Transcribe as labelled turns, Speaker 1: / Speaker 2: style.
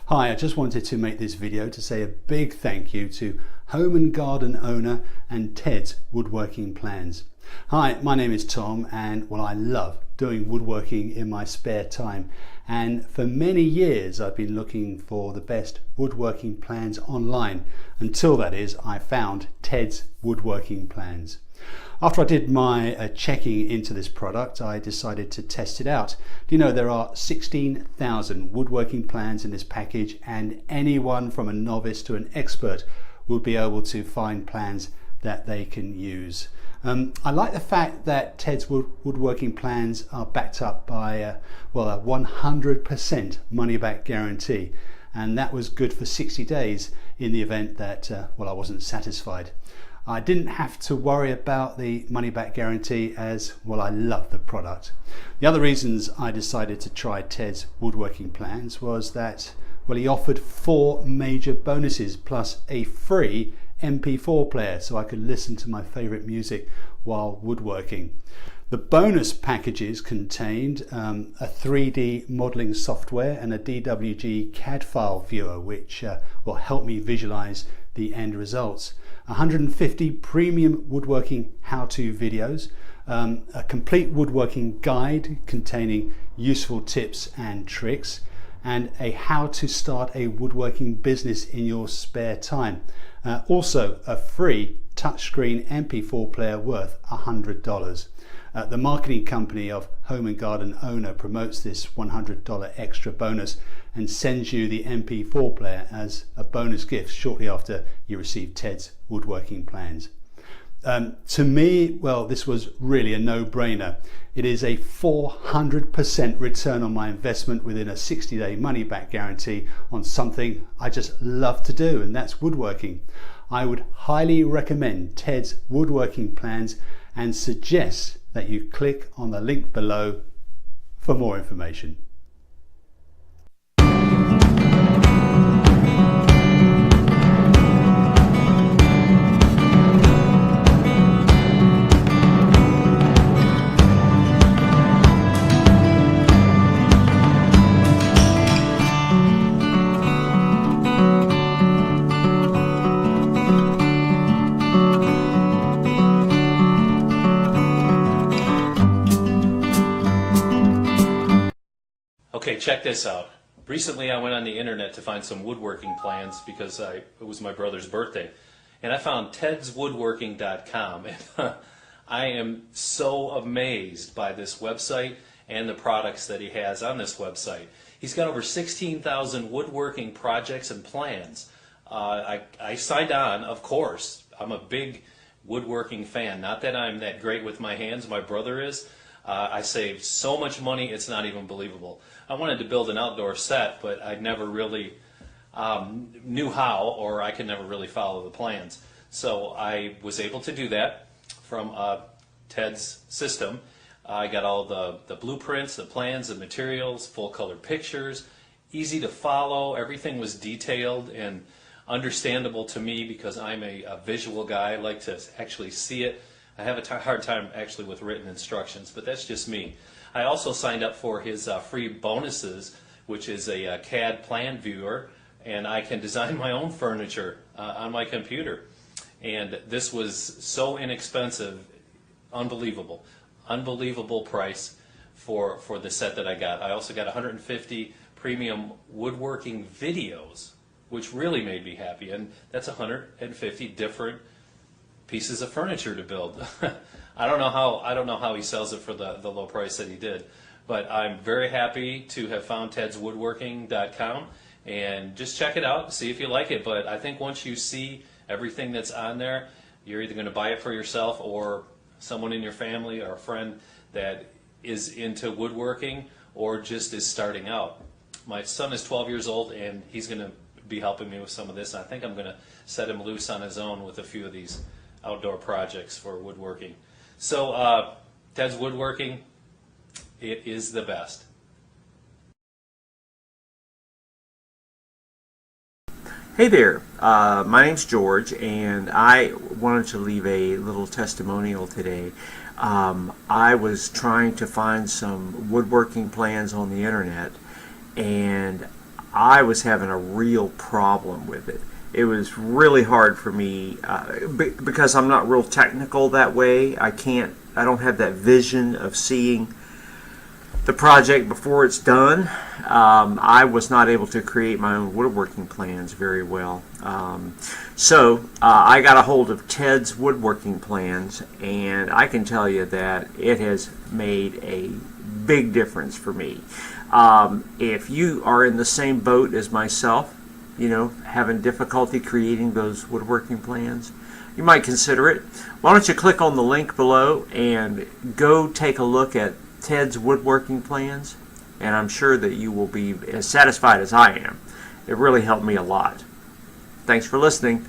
Speaker 1: Hi, I just wanted to make this video to say a big thank you to home and garden owner and Ted's Woodworking Plans. Hi, my name is Tom and I love doing woodworking in my spare time, and for many years I've been looking for the best woodworking plans online until that is I found Ted's Woodworking Plans. After I did my checking into this product, I decided to test it out. Do you know there are 16,000 woodworking plans in this package, and anyone from a novice to an expert will be able to find plans that they can use. I like the fact that Ted's Woodworking Plans are backed up by a 100% money back guarantee, and that was good for 60 days in the event that I wasn't satisfied. I didn't have to worry about the money back guarantee as I love the product. The other reasons I decided to try Ted's Woodworking Plans was that he offered 4 major bonuses plus a free MP4 player so I could listen to my favorite music while woodworking. The bonus packages contained a 3D modeling software and a DWG CAD file viewer, which will help me visualize the end results. 150 premium woodworking how-to videos, a complete woodworking guide containing useful tips and tricks, and a how to start a woodworking business in your spare time. Also a free touchscreen MP4 player worth $100. The marketing company of Home and Garden Owner promotes this $100 extra bonus and sends you the MP4 player as a bonus gift shortly after you receive Ted's Woodworking Plans. To me, this was really a no-brainer. It is a 400% return on my investment within a 60-day money-back guarantee on something I just love to do, and that's woodworking. I would highly recommend Ted's Woodworking Plans and suggest that you click on the link below for more information.
Speaker 2: Okay, check this out. Recently I went on the internet to find some woodworking plans because it was my brother's birthday. And I found tedswoodworking.com. And I am so amazed by this website and the products that he has on this website. He's got over 16,000 woodworking projects and plans. I signed on, of course. I'm a big woodworking fan. Not that I'm that great with my hands, my brother is. I saved so much money, it's not even believable. I wanted to build an outdoor set, but I never really knew how, or I could never really follow the plans. So I was able to do that from Ted's system. I got all the blueprints, the plans, the materials, full color pictures, easy to follow. Everything was detailed and understandable to me because I'm a visual guy. I like to actually see it. I have a hard time actually with written instructions, but that's just me. I also signed up for his free bonuses, which is a CAD plan viewer, and I can design my own furniture on my computer. And this was so inexpensive, unbelievable. Unbelievable price for the set that I got. I also got 150 premium woodworking videos, which really made me happy, and that's 150 different pieces of furniture to build. I don't know how he sells it for the low price that he did, but I'm very happy to have found tedswoodworking.com, and just check it out, see if you like it. But I think once you see everything that's on there, you're either going to buy it for yourself or someone in your family or a friend that is into woodworking or just is starting out. My son is 12 years old and he's going to be helping me with some of this. I think I'm going to set him loose on his own with a few of these outdoor projects for woodworking. So Ted's Woodworking, it is the best.
Speaker 3: Hey there, my name's George, and I wanted to leave a little testimonial today. I was trying to find some woodworking plans on the internet, and I was having a real problem with it. It was really hard for me because I'm not real technical that way. I don't have that vision of seeing the project before it's done. I was not able to create my own woodworking plans very well. So I got a hold of Ted's woodworking plans, and I can tell you that it has made a big difference for me. If you are in the same boat as myself, having difficulty creating those woodworking plans, you might consider it. Why don't you click on the link below and go take a look at Ted's woodworking plans, and I'm sure that you will be as satisfied as I am. It really helped me a lot. Thanks for listening.